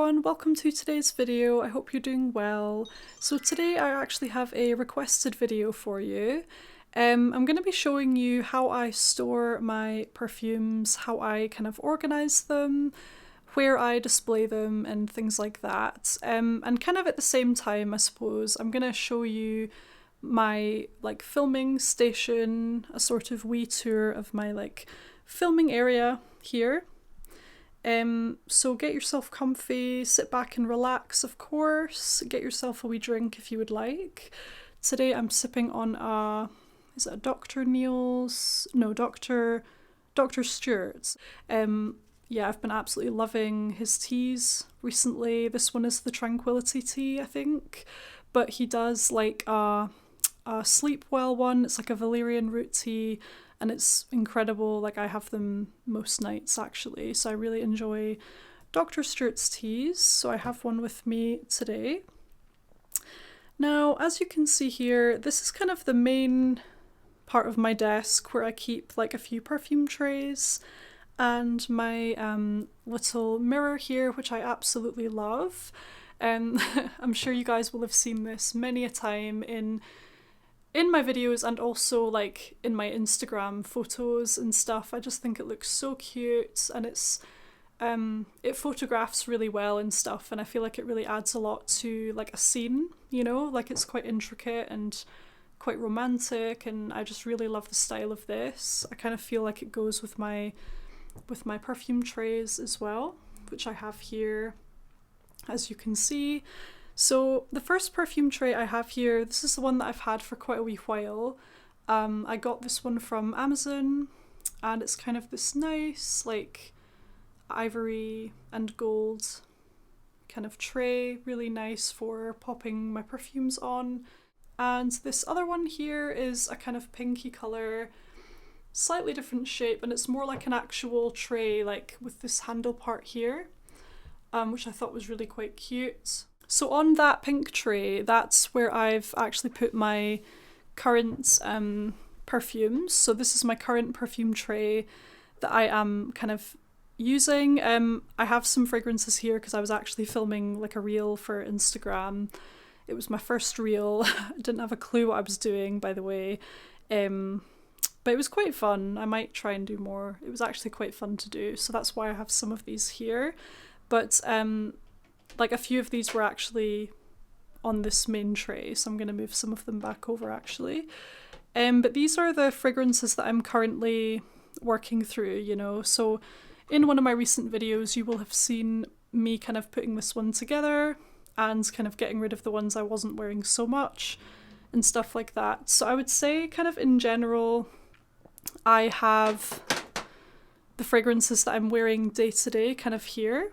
everyone, welcome to today's video. I hope you're doing well. So today I actually have a requested video for you. I'm going to be showing you how I store my perfumes, how I kind of organise them, where I display them and things like that. And kind of at the same time, I suppose, I'm going to show you my filming station, a sort of wee tour of my filming area here. So get yourself comfy, sit back and relax, of course. Get yourself a wee drink if you would like. Today I'm sipping on is it a Dr. Neil's? No, Dr. Stewart's. Yeah, I've been absolutely loving his teas recently. This one is the Tranquility tea, I think. But he does a sleep well one. It's like a valerian root tea. And it's incredible, I have them most nights actually, so I really enjoy Dr. Stewart's teas, so I have one with me today. Now, as you can see here, this is kind of the main part of my desk where I keep a few perfume trays and my little mirror here, which I absolutely love. I'm sure you guys will have seen this many a time in my videos and also in my Instagram photos and stuff. I just think it looks so cute, and it photographs really well and stuff, and I feel like it really adds a lot to a scene, it's quite intricate and quite romantic, and I just really love the style of this. I kind of feel like it goes with my perfume trays as well, which I have here, as you can see. So the first perfume tray I have here, this is the one that I've had for quite a wee while. I got this one from Amazon, and it's kind of this nice ivory and gold kind of tray, really nice for popping my perfumes on. And this other one here is a kind of pinky colour, slightly different shape, and it's more like an actual tray with this handle part here, which I thought was really quite cute. So on that pink tray, that's where I've actually put my current perfumes. So this is my current perfume tray that I am kind of using. I have some fragrances here because I was actually filming a reel for Instagram. It was my first reel. I didn't have a clue what I was doing, by the way. But it was quite fun. I might try and do more. It was actually quite fun to do. So that's why I have some of these here. But a few of these were actually on this main tray, so I'm going to move some of them back over actually. But these are the fragrances that I'm currently working through, so in one of my recent videos you will have seen me kind of putting this one together and kind of getting rid of the ones I wasn't wearing so much and stuff like that. So I would say kind of in general I have the fragrances that I'm wearing day to day kind of here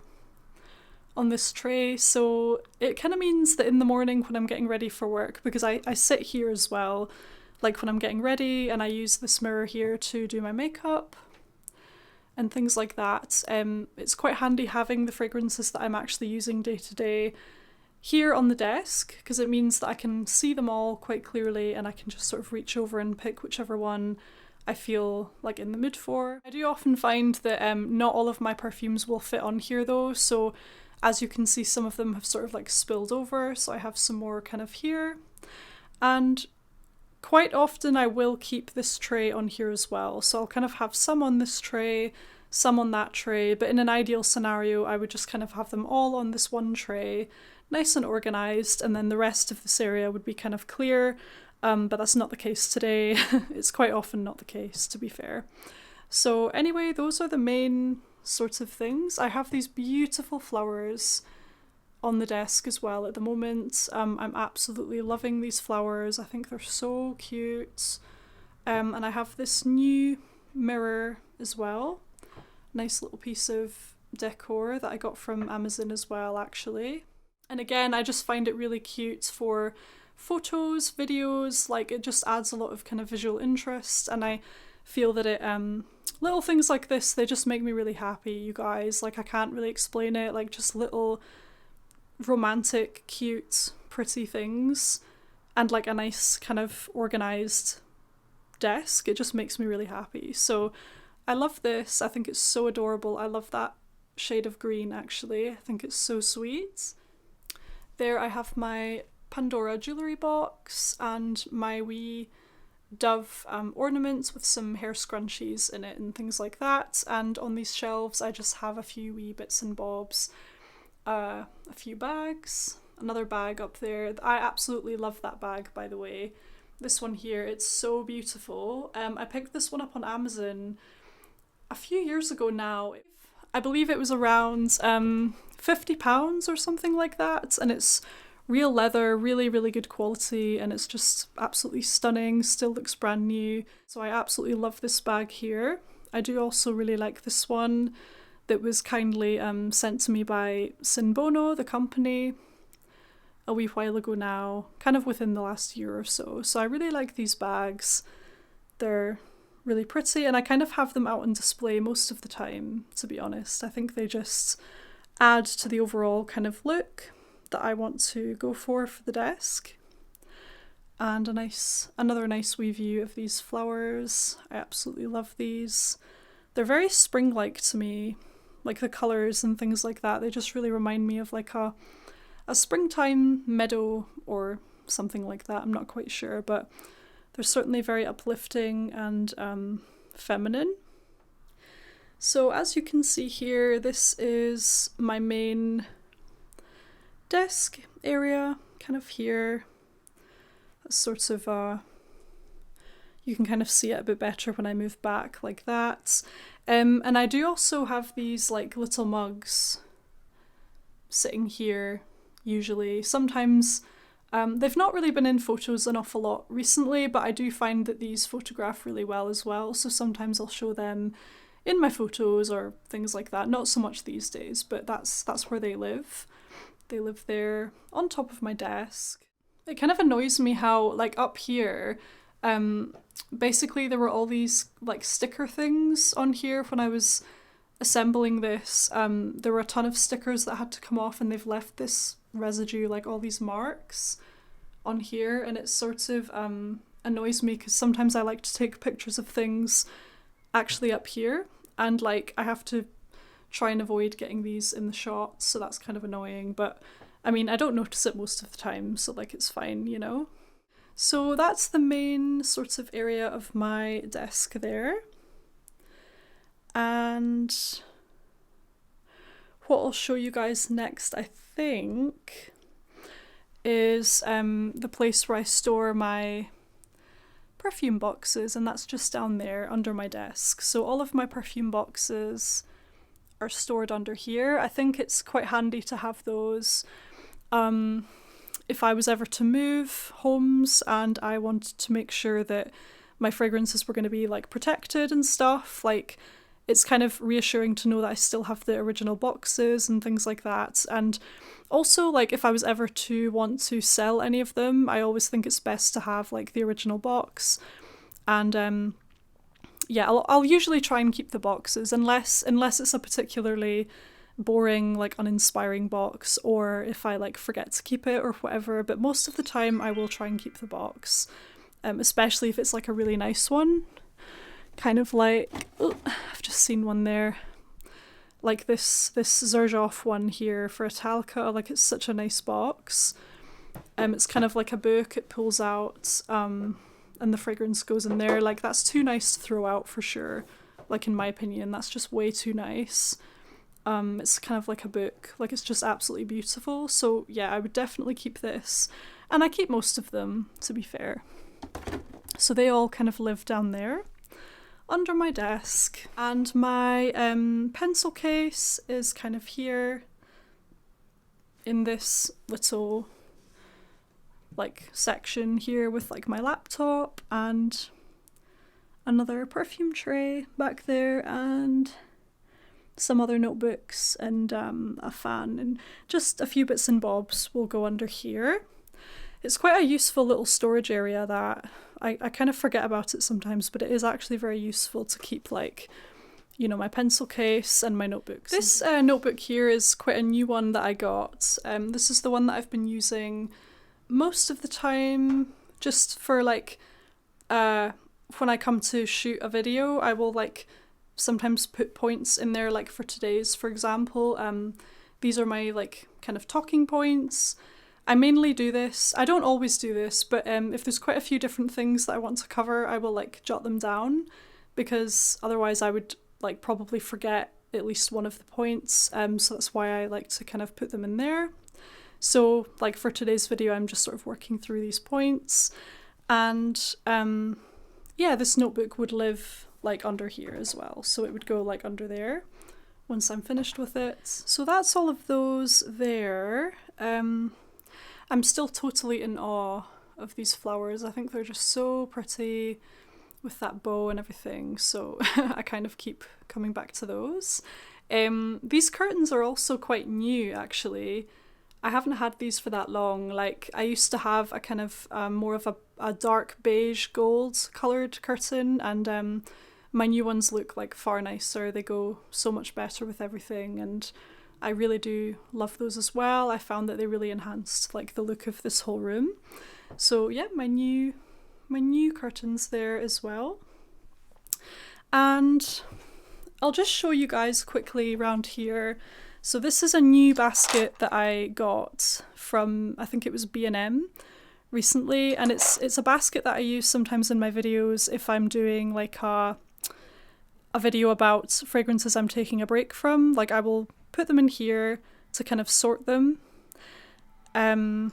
on this tray. So it kind of means that in the morning when I'm getting ready for work, because I sit here as well, when I'm getting ready, and I use this mirror here to do my makeup and things like that, it's quite handy having the fragrances that I'm actually using day to day here on the desk, because it means that I can see them all quite clearly and I can just sort of reach over and pick whichever one I feel in the mood for. I do often find that not all of my perfumes will fit on here though, so as you can see, some of them have sort of spilled over, so I have some more kind of here. And quite often I will keep this tray on here as well, so I'll kind of have some on this tray, some on that tray, but in an ideal scenario I would just kind of have them all on this one tray, nice and organised, and then the rest of this area would be kind of clear, but that's not the case today. It's quite often not the case, to be fair. So anyway, those are the main sorts of things. I have these beautiful flowers on the desk as well at the moment. I'm absolutely loving these flowers. I think they're so cute. And I have this new mirror as well. Nice little piece of decor that I got from Amazon as well, actually. And again, I just find it really cute for photos, videos, it just adds a lot of kind of visual interest, and I feel that it little things like this, they just make me really happy, you guys. I can't really explain it, just little romantic, cute, pretty things and a nice kind of organised desk. It just makes me really happy. So I love this. I think it's so adorable. I love that shade of green actually. I think it's so sweet. There I have my Pandora jewellery box and my wee Dove ornaments with some hair scrunchies in it and things like that. And on these shelves I just have a few wee bits and bobs, a few bags, another bag up there. I absolutely love that bag, by the way. This one here, it's so beautiful. I picked this one up on Amazon a few years ago now. I believe it was around £50 or something like that, and it's real leather, really, really good quality, and it's just absolutely stunning, still looks brand new. So I absolutely love this bag here. I do also really like this one that was kindly sent to me by Sinbono, the company, a wee while ago now, kind of within the last year or so. So I really like these bags. They're really pretty, and I kind of have them out on display most of the time, to be honest. I think they just add to the overall kind of look that I want to go for the desk. And another nice wee view of these flowers. I absolutely love these. They're very spring-like to me, like the colours and things like that. They just really remind me of like a springtime meadow or something like that. I'm not quite sure, but they're certainly very uplifting and feminine. So as you can see here, this is my main desk area, kind of here. That's sort of you can kind of see it a bit better when I move back like that. And I do also have these like little mugs sitting here usually. Sometimes they've not really been in photos an awful lot recently, but I do find that these photograph really well as well. So sometimes I'll show them in my photos or things like that. Not so much these days, but that's where they live. They live there on top of my desk. It kind of annoys me how, like, up here, basically there were all these like sticker things on here when I was assembling this. There were a ton of stickers that had to come off, and they've left this residue, like all these marks on here, and it sort of annoys me because sometimes I like to take pictures of things actually up here, and like I have to try and avoid getting these in the shots, so that's kind of annoying. But I mean, I don't notice it most of the time, so like it's fine, you know? So that's the main sort of area of my desk there. And what I'll show you guys next, I think, is the place where I store my perfume boxes, and that's just down there under my desk. So all of my perfume boxes are stored under here. I think it's quite handy to have those if I was ever to move homes and I wanted to make sure that my fragrances were going to be like protected and stuff. Like, it's kind of reassuring to know that I still have the original boxes and things like that. And also, like, if I was ever to want to sell any of them, I always think it's best to have like the original box. And yeah, I'll usually try and keep the boxes unless it's a particularly boring, like uninspiring box, or if I like forget to keep it or whatever. But most of the time I will try and keep the box, especially if it's like a really nice one. Kind of like, oh, I've just seen one there, like this Xerjoff one here for Italca. Like, it's such a nice box. It's kind of like a book, it pulls out, and the fragrance goes in there. Like, that's too nice to throw out for sure. Like, in my opinion, that's just way too nice. It's kind of like a book, like it's just absolutely beautiful. So yeah, I would definitely keep this, and I keep most of them, to be fair. So they all kind of live down there under my desk, and my pencil case is kind of here in this little like section here with like my laptop and another perfume tray back there, and some other notebooks and a fan, and just a few bits and bobs will go under here. It's quite a useful little storage area that I kind of forget about it sometimes, but it is actually very useful to keep, like, you know, my pencil case and my notebooks. This notebook here is quite a new one that I got. This is the one that I've been using most of the time, just for like when I come to shoot a video, I will like sometimes put points in there, like for today's, for example. These are my like kind of talking points. I mainly do this, I don't always do this, but if there's quite a few different things that I want to cover, I will like jot them down, because otherwise I would like probably forget at least one of the points, so that's why I like to kind of put them in there. So like for today's video, I'm just sort of working through these points, and yeah, this notebook would live like under here as well, so it would go like under there once I'm finished with it. So that's all of those there. I'm still totally in awe of these flowers. I think they're just so pretty with that bow and everything, so I kind of keep coming back to those. These curtains are also quite new, actually. I haven't had these for that long. Like, I used to have a kind of more of a dark beige gold coloured curtain, and my new ones look like far nicer. They go so much better with everything, and I really do love those as well. I found that they really enhanced like the look of this whole room. So yeah, my new curtains there as well. And I'll just show you guys quickly around here. So this is a new basket that I got from, I think it was B&M recently, and it's a basket that I use sometimes in my videos if I'm doing like a video about fragrances I'm taking a break from. Like, I will put them in here to kind of sort them, and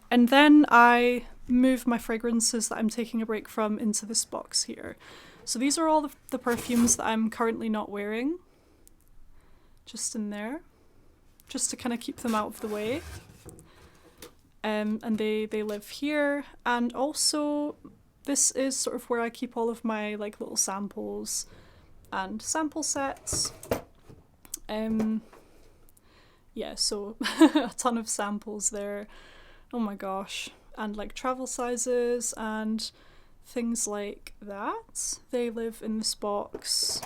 then I move my fragrances that I'm taking a break from into this box here. So these are all the perfumes that I'm currently not wearing, just in there, just to kind of keep them out of the way. And they live here, and also this is sort of where I keep all of my like little samples and sample sets. Yeah, so a ton of samples there. Oh my gosh. And like travel sizes and things like that. They live in this box.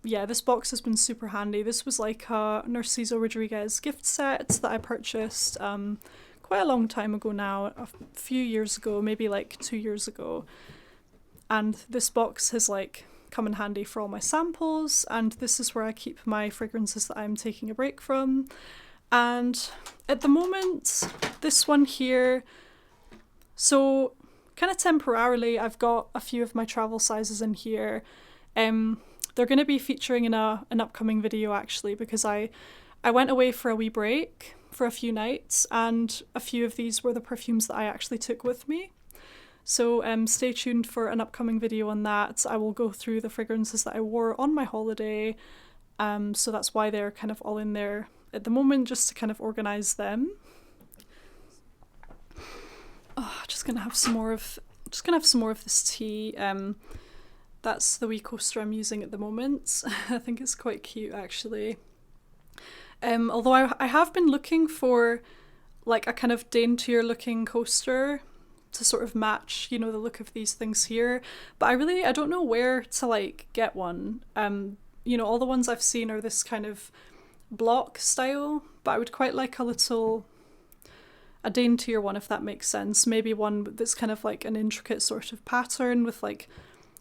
Yeah, this box has been super handy. This was like a Narciso Rodriguez gift set that I purchased quite a long time ago now, a few years ago, maybe like 2 years ago. And this box has like come in handy for all my samples, and this is where I keep my fragrances that I'm taking a break from. And at the moment, this one here, so kind of temporarily, I've got a few of my travel sizes in here. They're going to be featuring in an upcoming video, actually, because I went away for a wee break for a few nights, and a few of these were the perfumes that I actually took with me. So stay tuned for an upcoming video on that. I will go through the fragrances that I wore on my holiday, so that's why they're kind of all in there at the moment, just to kind of organise them. Oh, just gonna have some more of this tea. That's the wee coaster I'm using at the moment. I think it's quite cute, actually. Although I have been looking for like a kind of daintier looking coaster to sort of match, you know, the look of these things here, but I don't know where to like get one. You know, all the ones I've seen are this kind of block style, but I would quite like a daintier one, if that makes sense. Maybe one that's kind of like an intricate sort of pattern with like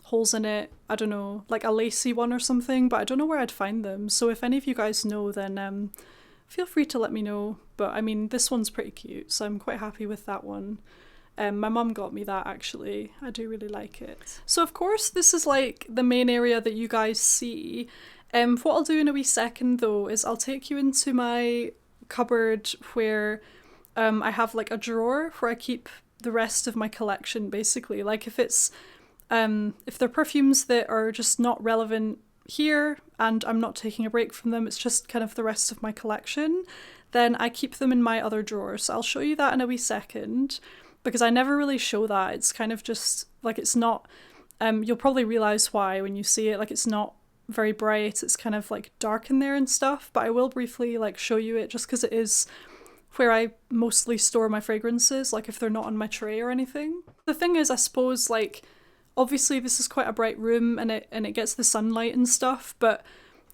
holes in it. I don't know, like a lacy one or something, but I don't know where I'd find them. So if any of you guys know, then feel free to let me know. But I mean, this one's pretty cute, so I'm quite happy with that one. My mum got me that, actually. I do really like it. So of course this is like the main area that you guys see. What I'll do in a wee second though is I'll take you into my cupboard where I have like a drawer where I keep the rest of my collection, basically. Like if they're perfumes that are just not relevant here and I'm not taking a break from them, it's just kind of the rest of my collection, then I keep them in my other drawer. So I'll show you that in a wee second, because I never really show that. It's kind of just like, it's not, you'll probably realise why when you see it, like it's not very bright, it's kind of like dark in there and stuff, but I will briefly like show you it just because it is where I mostly store my fragrances, like if they're not on my tray or anything. The thing is, I suppose, like obviously this is quite a bright room and it gets the sunlight and stuff, but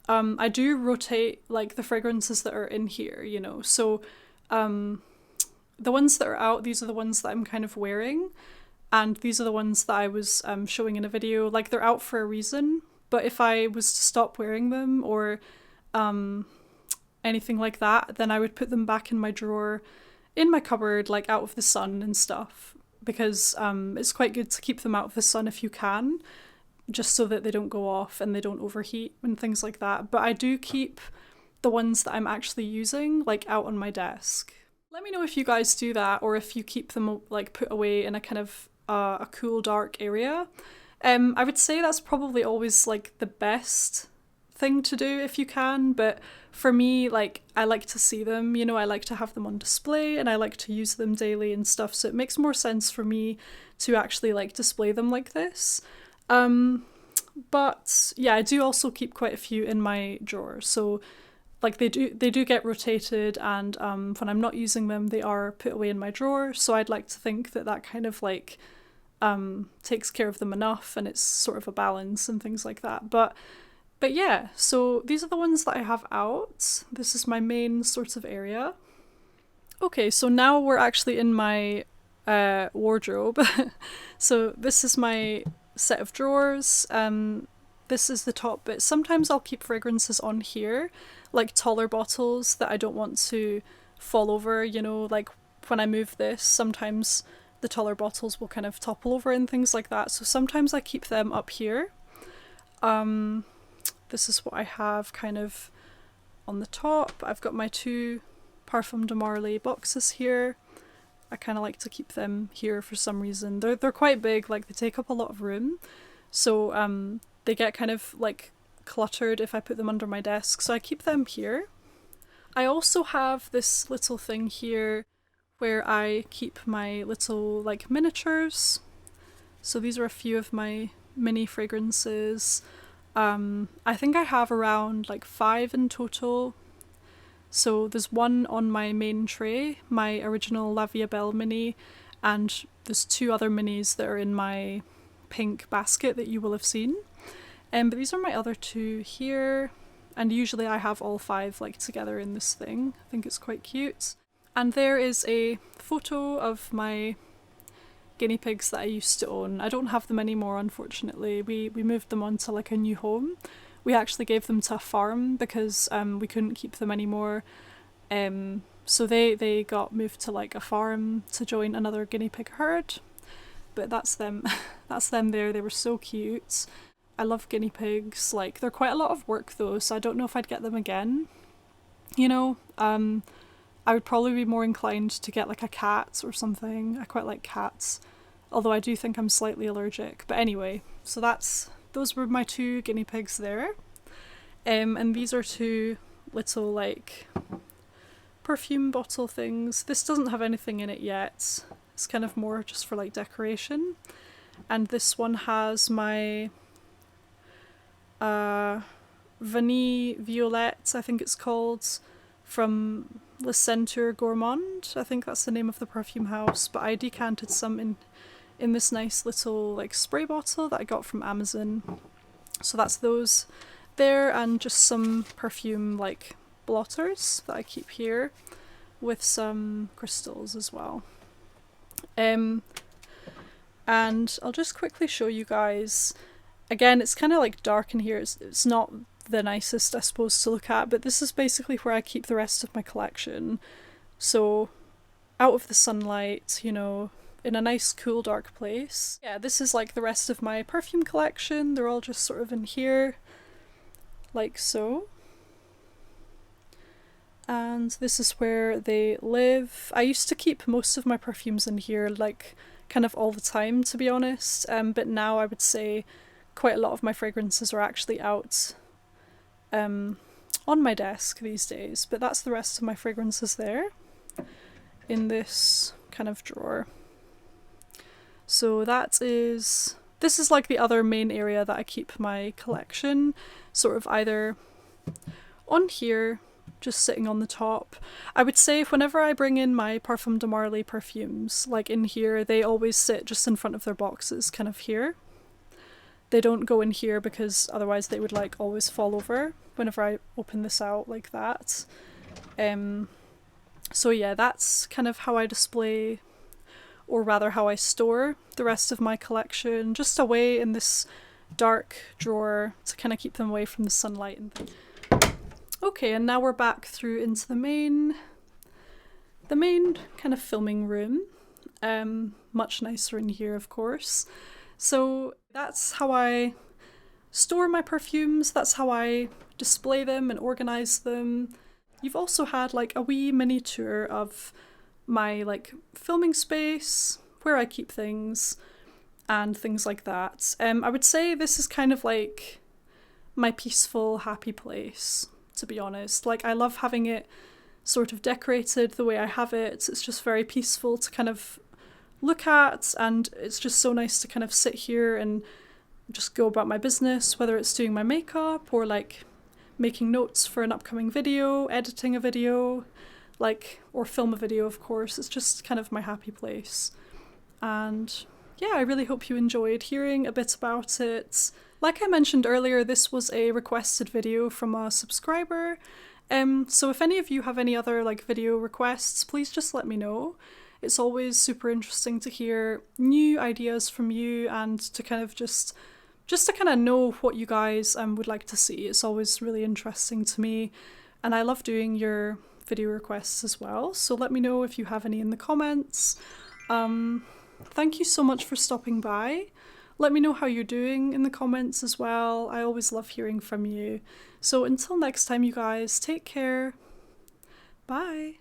I do rotate like the fragrances that are in here, you know, so the ones that are out, these are the ones that I'm kind of wearing, and these are the ones that I was showing in a video. Like, they're out for a reason, but if I was to stop wearing them or anything like that, then I would put them back in my drawer in my cupboard, like out of the sun and stuff, because it's quite good to keep them out of the sun if you can, just so that they don't go off and they don't overheat and things like that. But I do keep the ones that I'm actually using like out on my desk. Let me know if you guys do that, or if you keep them like put away in a kind of a cool dark area. I would say that's probably always like the best thing to do if you can, but for me, like, I like to see them, you know, I like to have them on display and I like to use them daily and stuff, so it makes more sense for me to actually like display them like this. But yeah, I do also keep quite a few in my drawer, so like they do get rotated, and when I'm not using them they are put away in my drawer, so I'd like to think that that kind of like takes care of them enough, and it's sort of a balance and things like that. But yeah, so these are the ones that I have out. This is my main sort of area. Okay, so now we're actually in my wardrobe. So this is my set of drawers. This is the top bit. Sometimes I'll keep fragrances on here, like taller bottles that I don't want to fall over, you know, like when I move this, sometimes the taller bottles will kind of topple over and things like that. So sometimes I keep them up here. This is what I have kind of on the top. I've got my 2 Parfum de Marly boxes here. I kind of like to keep them here for some reason. They're quite big, like they take up a lot of room. So they get kind of like cluttered if I put them under my desk, so I keep them here. I also have this little thing here where I keep my little like miniatures. So these are a few of my mini fragrances. I think I have around like 5 in total. So there's one on my main tray, my original La Vie Belle mini, and there's 2 other minis that are in my pink basket that you will have seen. But these are my other 2 here, and usually I have all 5 like together in this thing. I think it's quite cute. And there is a photo of my guinea pigs that I used to own. I don't have them anymore, unfortunately. We moved them on to like a new home. We actually gave them to a farm because we couldn't keep them anymore. So they got moved to like a farm to join another guinea pig herd. But that's them. That's them there. They were so cute. I love guinea pigs. Like, they're quite a lot of work though, so I don't know if I'd get them again. You know, I would probably be more inclined to get like a cat or something. I quite like cats, although I do think I'm slightly allergic. But anyway, so those were my 2 guinea pigs there. And these are 2 little like perfume bottle things. This doesn't have anything in it yet. It's kind of more just for like decoration. And this one has my Vanille Violette, I think it's called, from Le Centre Gourmand. I think that's the name of the perfume house, but I decanted some in this nice little like spray bottle that I got from Amazon. So that's those there, and just some perfume like blotters that I keep here with some crystals as well. And I'll just quickly show you guys. Again, it's kind of like dark in here. It's not the nicest, I suppose, to look at, but this is basically where I keep the rest of my collection. So out of the sunlight, you know, in a nice cool dark place. Yeah, this is like the rest of my perfume collection. They're all just sort of in here, like so. And this is where they live. I used to keep most of my perfumes in here, like kind of all the time, to be honest, but now I would say quite a lot of my fragrances are actually out on my desk these days. But that's the rest of my fragrances there in this kind of drawer. So this is like the other main area that I keep my collection, sort of either on here, just sitting on the top. I would say whenever I bring in my Parfum de Marly perfumes, like in here, they always sit just in front of their boxes, kind of here. They don't go in here because otherwise they would like always fall over whenever I open this out like that. So yeah, that's kind of how I display or rather how I store the rest of my collection, just away in this dark drawer to kind of keep them away from the sunlight and things. Okay, and now we're back through into the main kind of filming room. Much nicer in here, of course. So that's how I store my perfumes, that's how I display them and organize them. You've also had like a wee mini tour of my like filming space, where I keep things and things like that. I would say this is kind of like my peaceful, happy place, to be honest. Like, I love having it sort of decorated the way I have it. It's just very peaceful to kind of look at, and it's just so nice to kind of sit here and just go about my business, whether it's doing my makeup or like making notes for an upcoming video, editing a video, like, or film a video, of course. It's just kind of my happy place. And yeah, I really hope you enjoyed hearing a bit about it. Like I mentioned earlier, this was a requested video from a subscriber. So if any of you have any other like video requests, please just let me know. It's always super interesting to hear new ideas from you and to kind of just to kind of know what you guys would like to see. It's always really interesting to me, and I love doing your video requests as well. So let me know if you have any in the comments. Thank you so much for stopping by. Let me know how you're doing in the comments as well. I always love hearing from you. So until next time, you guys, take care. Bye.